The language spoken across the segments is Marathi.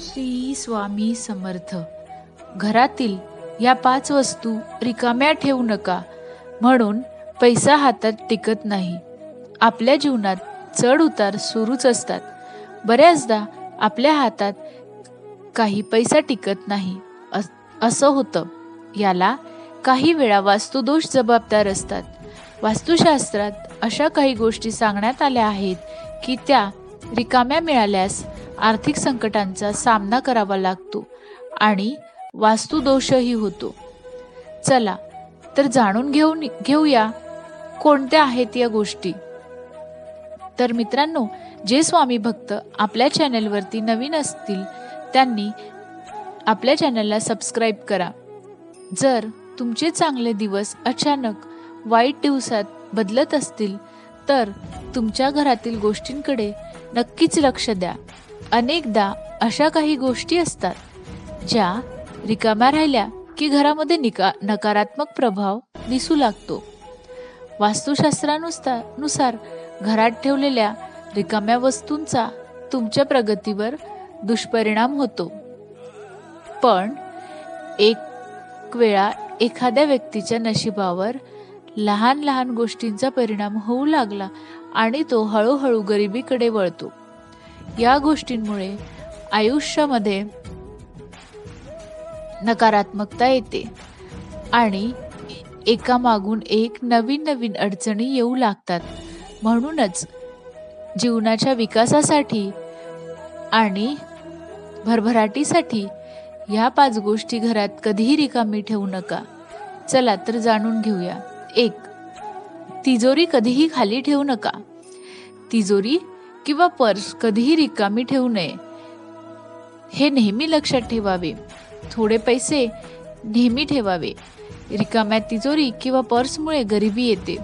श्री स्वामी समर्थ. घरातील या 5 वस्तू रिकाम्या ठेवू नका, म्हणून पैसा हातात टिकत नाही. आपल्या जीवनात चढ उतार सुरूच असतात. बऱ्याचदा आपल्या हातात काही पैसा टिकत नाही असं होतं. याला काही वेळा वास्तुदोष जबाबदार असतात. वास्तुशास्त्रात अशा काही गोष्टी सांगण्यात आल्या आहेत की त्या रिकाम्या मिळाल्यास आर्थिक संकटांचा सामना करावा लागतो आणि वास्तुदोषही होतो. चला तर जाणून घेऊया कोणत्या आहेत या गोष्टी. तर मित्रांनो, जे स्वामी भक्त आपल्या चॅनलवरती नवीन असतील त्यांनी आपल्या चॅनलला सबस्क्राईब करा. जर तुमचे चांगले दिवस अचानक वाईट दिवसात बदलत असतील तर तुमच्या घरातील गोष्टींकडे नक्कीच लक्ष द्या. अनेकदा अशा काही गोष्टी असतात ज्या रिकाम्या राहिल्या की घरामध्ये नकारात्मक प्रभाव दिसू लागतो. वास्तुशास्त्रानुसार घरात ठेवलेल्या रिकाम्या वस्तूंचा तुमच्या प्रगतीवर दुष्परिणाम होतो. पण एक वेळा एखाद्या व्यक्तीच्या नशिबावर लहान लहान गोष्टींचा परिणाम होऊ लागला आणि तो हळूहळू गरिबीकडे वळतो. या गोष्टींमुळे आयुष्यामध्ये नकारात्मकता येते आणि एकामागून एक नवीन नवीन अडचणी येऊ लागतात. म्हणूनच जीवनाच्या विकासासाठी आणि भरभराटीसाठी या 5 गोष्टी घरात कधीही रिकामी ठेवू नका. चला तर जाणून घेऊया. 1. तिजोरी कधीही खाली ठेवू नका. तिजोरी किंवा पर्स कधीही रिकामी ठेवू नये. हे नेहमी लक्षात ठेवावे. थोडे पैसे नेहमी ठेवावे. रिकाम्या तिजोरी किंवा पर्समुळे गरिबी येते.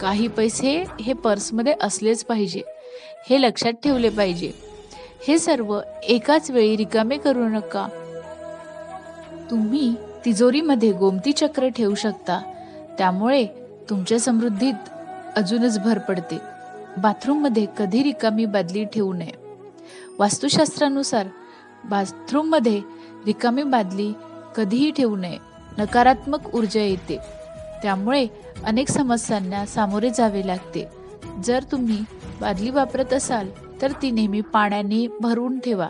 काही पैसे हे पर्समध्ये असलेच पाहिजे, हे लक्षात ठेवले पाहिजे. हे सर्व एकाच वेळी रिकामे करू नका. तुम्ही तिजोरीमध्ये गोमती चक्र ठेवू शकता, त्यामुळे तुमच्या समृद्धीत अजूनच भर पडते. बाथरूममध्ये कधी रिकामी बादली ठेवू नये. वास्तुशास्त्रानुसार बाथरूममध्ये रिकामी बादली कधीही ठेवू नये. नकारात्मक ऊर्जा येते, त्यामुळे अनेक समस्यांना सामोरे जावे लागते. जर तुम्ही बादली वापरत असाल तर ती नेहमी पाण्याने भरून ठेवा.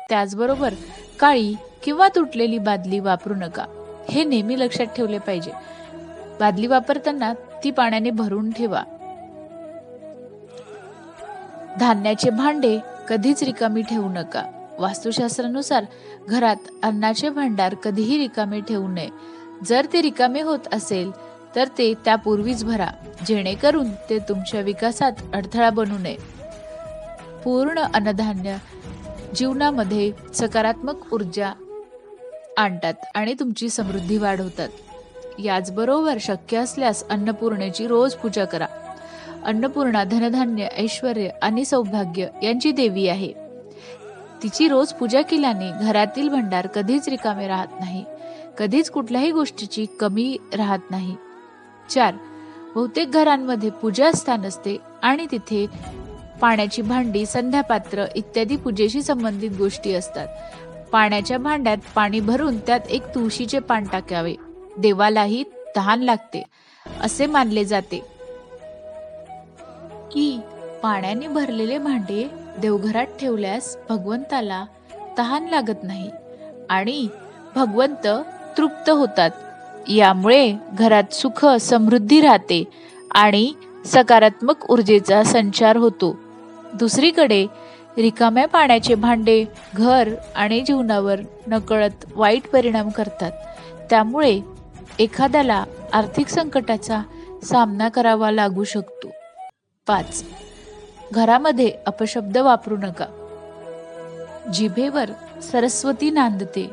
त्याचबरोबर काळी किंवा तुटलेली बादली वापरू नका, हे नेहमी लक्षात ठेवले पाहिजे. बादली वापरताना ती पाण्याने भरून ठेवा. धान्याचे भांडे कधीच रिकामी ठेवू नका. वास्तुशास्त्रानुसार घरात अन्नाचे भांडार कधीही रिकामे ठेवू नये. जर ते रिकामे होत असेल तर ते त्यापूर्वीच भरा, जेणेकरून ते तुमच्या विकासात अडथळा बनू नये. पूर्ण अन्नधान्य जीवनामध्ये सकारात्मक ऊर्जा आणतात आणि तुमची समृद्धी वाढवतात. याचबरोबर शक्य असल्यास अन्नपूर्णेची रोज पूजा करा. अन्नपूर्णा धनधान्य, ऐश्वर्य आणि सौभाग्य यांची देवी आहे. तिची रोज पूजा केल्याने घरातील भांडार कधीच रिकामे राहत नाही. कधीच कुठल्याही गोष्टीची कमी राहत नाही. 4. बहुतेक घरांमध्ये पूजास्थान असते आणि तिथे पाण्याची भांडी, संध्यापात्र इत्यादी पूजेशी संबंधित गोष्टी असतात. पाण्याच्या भांड्यात पाणी भरून त्यात एक तुळशीचे पान टाकावे. देवालाही तहान लागते असे मानले जाते की पाण्याने भरलेले भांडे देवघरात ठेवल्यास भगवंताला तहान लागत नाही आणि भगवंत तृप्त होतात. यामुळे घरात सुख समृद्धी राहते आणि सकारात्मक ऊर्जेचा संचार होतो. दुसरीकडे रिकाम्या पाण्याचे भांडे घर आणि जीवनावर नकळत वाईट परिणाम करतात. त्यामुळे एखाद्याला आर्थिक संकटाचा सामना करावा लागू शकतो. 5. घरामध्ये अपशब्द वापरू नका. जिभेवर सरस्वती नांदते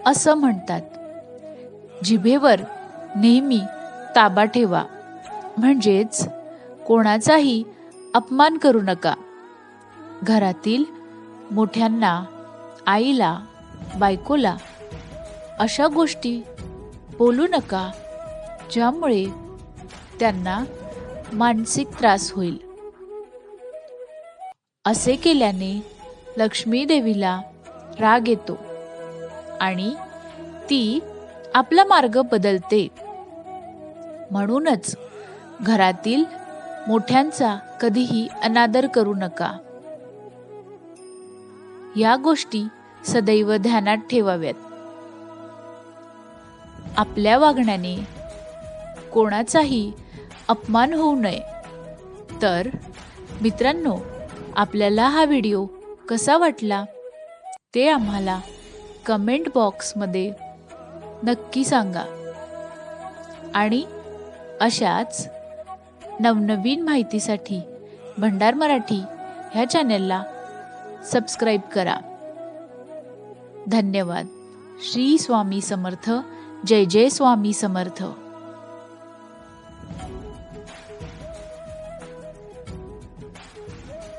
असं म्हणतात. जिभेवर नेहमी ताबा ठेवा, म्हणजेच कोणाचाही अपमान करू नका. घरातील मोठ्यांना, आईला, बायकोला अशा गोष्टी बोलू नका ज्यामुळे त्यांना मानसिक त्रास होईल. असे केल्याने लक्ष्मी देवीला राग येतो आणि ती आपला मार्ग बदलते. म्हणूनच घरातील मोठ्यांचा कधीही अनादर करू नका. या गोष्टी सदैव ध्यानात ठेवाव्यात. आपल्या वागण्याने कोणाचाही अपमान होऊ नये. तर मित्रांनो, आपल्याला हा व्हिडिओ कसा वाटला ते आम्हाला कमेंट बॉक्समध्ये नक्की सांगा. आणि अशाच नवनवीन माहितीसाठी भंडार मराठी ह्या चॅनलला सबस्क्राईब करा. धन्यवाद. श्री स्वामी समर्थ. जय जय स्वामी समर्थ.